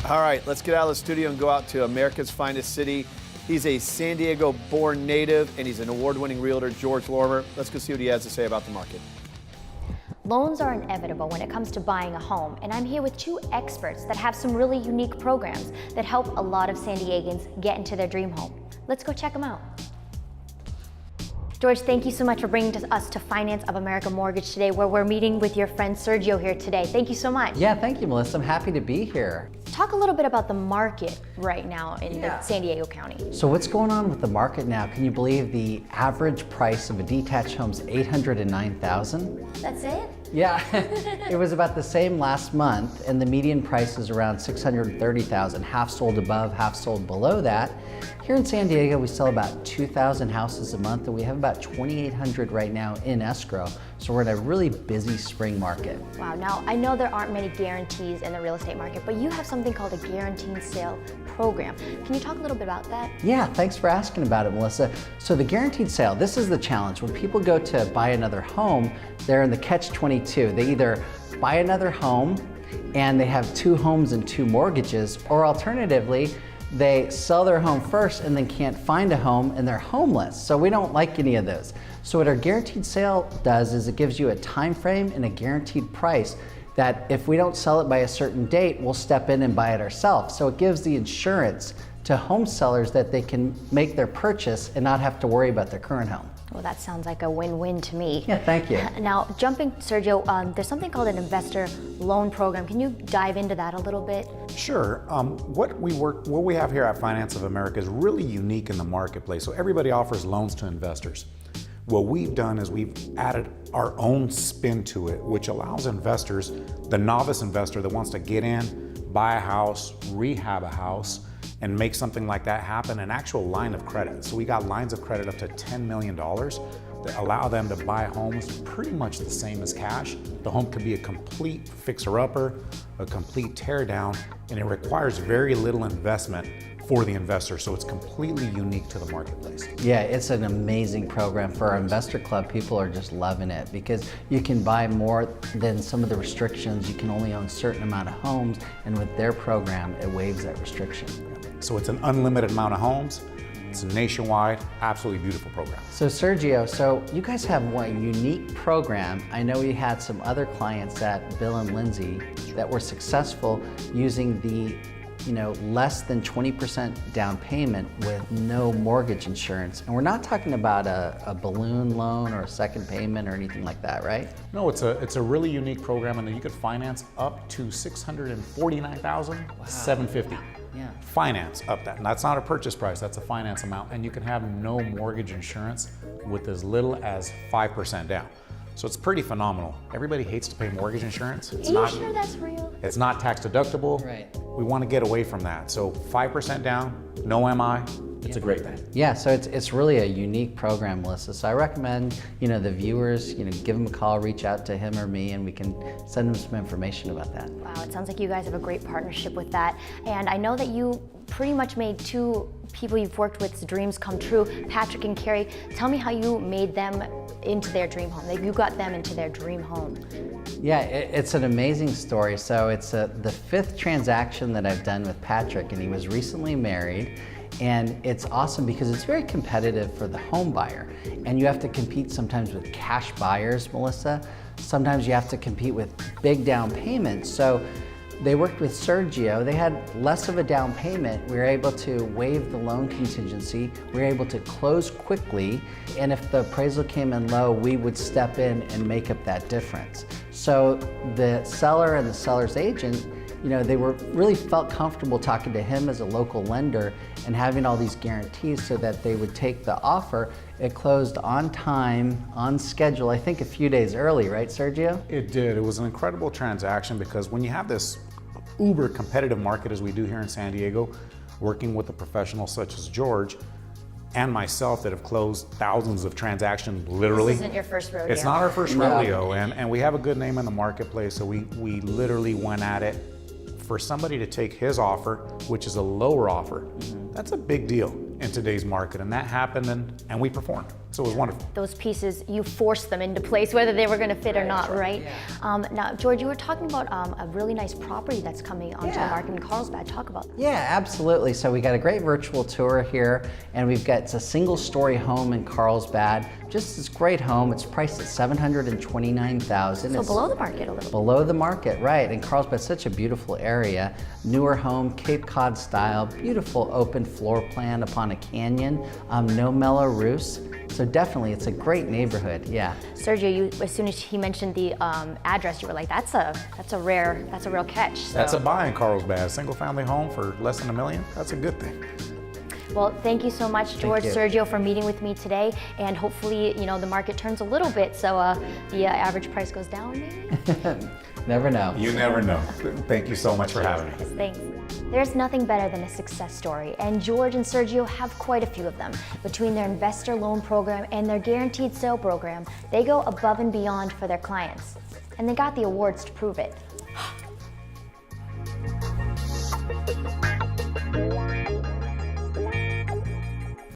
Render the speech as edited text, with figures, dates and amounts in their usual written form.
All right, let's get out of the studio and go out to America's finest city. He's a San Diego-born native, and he's an award-winning realtor, George Lorimer. Let's go see what he has to say about the market. Loans are inevitable when it comes to buying a home, and I'm here with two experts that have some really unique programs that help a lot of San Diegans get into their dream home. Let's go check them out. George, thank you so much for bringing us to Finance of America Mortgage today, where we're meeting with your friend Sergio here today. Thank you so much. Yeah, thank you, Melissa. I'm happy to be here. Talk a little bit about the market right now in the San Diego County. So what's going on with the market now? Can you believe the average price of a detached home is $809,000? That's it? Yeah, it was about the same last month, and the median price is around $630,000, half sold above, half sold below that. Here in San Diego, we sell about 2,000 houses a month, and we have about 2,800 right now in escrow. So we're in a really busy spring market. Wow, now I know there aren't many guarantees in the real estate market, but you have something called a guaranteed sale program. Can you talk a little bit about that? Yeah, thanks for asking about it, Melissa. So the guaranteed sale, this is the challenge. When people go to buy another home, they're in the catch-22. They either buy another home and they have two homes and two mortgages, or alternatively, they sell their home first and then can't find a home and they're homeless. So we don't like any of those. So what our guaranteed sale does is it gives you a time frame and a guaranteed price that if we don't sell it by a certain date, we'll step in and buy it ourselves. So it gives the insurance to home sellers that they can make their purchase and not have to worry about their current home. Well, that sounds like a win-win to me. Yeah, thank you. Now, jumping, Sergio, there's something called an investor loan program. Can you dive into that a little bit? Sure. What we have here at Finance of America is really unique in the marketplace. So everybody offers loans to investors. What we've done is we've added our own spin to it, which allows investors, the novice investor that wants to get in, buy a house, rehab a house, and make something like that happen, an actual line of credit. So we got lines of credit up to $10 million that allow them to buy homes pretty much the same as cash. The home could be a complete fixer-upper, a complete tear-down, and it requires very little investment for the investor, so it's completely unique to the marketplace. Yeah, it's an amazing program for our investor club. People are just loving it because you can buy more than some of the restrictions. You can only own a certain amount of homes, and with their program, it waives that restriction. So it's an unlimited amount of homes. It's a nationwide, absolutely beautiful program. So Sergio, so you guys have one unique program. I know we had some other clients at Bill and Lindsay that were successful using the less than 20% down payment with no mortgage insurance. And we're not talking about a balloon loan or a second payment or anything like that, right? No, it's a really unique program, and you could finance up to $649,750. Yeah. Finance up that, and that's not a purchase price, that's a finance amount, and you can have no mortgage insurance with as little as 5% down. So it's pretty phenomenal. Everybody hates to pay mortgage insurance. Are you sure that's real? It's not tax deductible. Right. We want to get away from that. So 5% down, no MI, it's a great thing. Yeah, so it's really a unique program, Melissa. So I recommend, the viewers, give them a call, reach out to him or me, and we can send them some information about that. Wow, it sounds like you guys have a great partnership with that. And I know that you pretty much made two people you've worked with's dreams come true, Patrick and Carrie. Tell me how you made them into their dream home. Like, you got them into their dream home. Yeah, it's an amazing story. So it's the fifth transaction that I've done with Patrick, and he was recently married. And it's awesome because it's very competitive for the home buyer. And you have to compete sometimes with cash buyers, Melissa. Sometimes you have to compete with big down payments. So they worked with Sergio. They had less of a down payment. We were able to waive the loan contingency. We were able to close quickly. And if the appraisal came in low, we would step in and make up that difference. So the seller and the seller's agent, they really felt comfortable talking to him as a local lender and having all these guarantees so that they would take the offer. It closed on time, on schedule, I think a few days early, right, Sergio? It did. It was an incredible transaction because when you have this uber competitive market as we do here in San Diego, working with a professional such as George and myself that have closed thousands of transactions, literally. This isn't your first rodeo. It's not our first rodeo, and we have a good name in the marketplace, so we literally went at it. For somebody to take his offer, which is a lower offer, that's a big deal in today's market, and that happened, and we performed. So it was wonderful. Those pieces, you forced them into place, whether they were going to fit or not, right? Yeah. Now, George, you were talking about a really nice property that's coming onto the market in Carlsbad. Talk about that. Yeah, absolutely. So we got a great virtual tour here, and we've got, it's a single-story home in Carlsbad. Just this great home. It's priced at $729,000. So It's below the market a little bit. below the market, right? And Carlsbad's such a beautiful area. Newer home, Cape Cod style, beautiful open floor plan upon a canyon, no mellow roofs. So definitely, it's a great neighborhood. Yeah. Sergio, you, as soon as he mentioned the address, you were like, that's a real catch. So. That's a buy in Carlsbad. Single family home for less than $1 million. That's a good thing. Well, thank you so much, George, you. Sergio, for meeting with me today. And hopefully, the market turns a little bit, so the average price goes down, maybe? Never know. You never know. Thank you so much for having me. Thanks. There's nothing better than a success story, and George and Sergio have quite a few of them. Between their investor loan program and their guaranteed sale program, they go above and beyond for their clients. And they got the awards to prove it.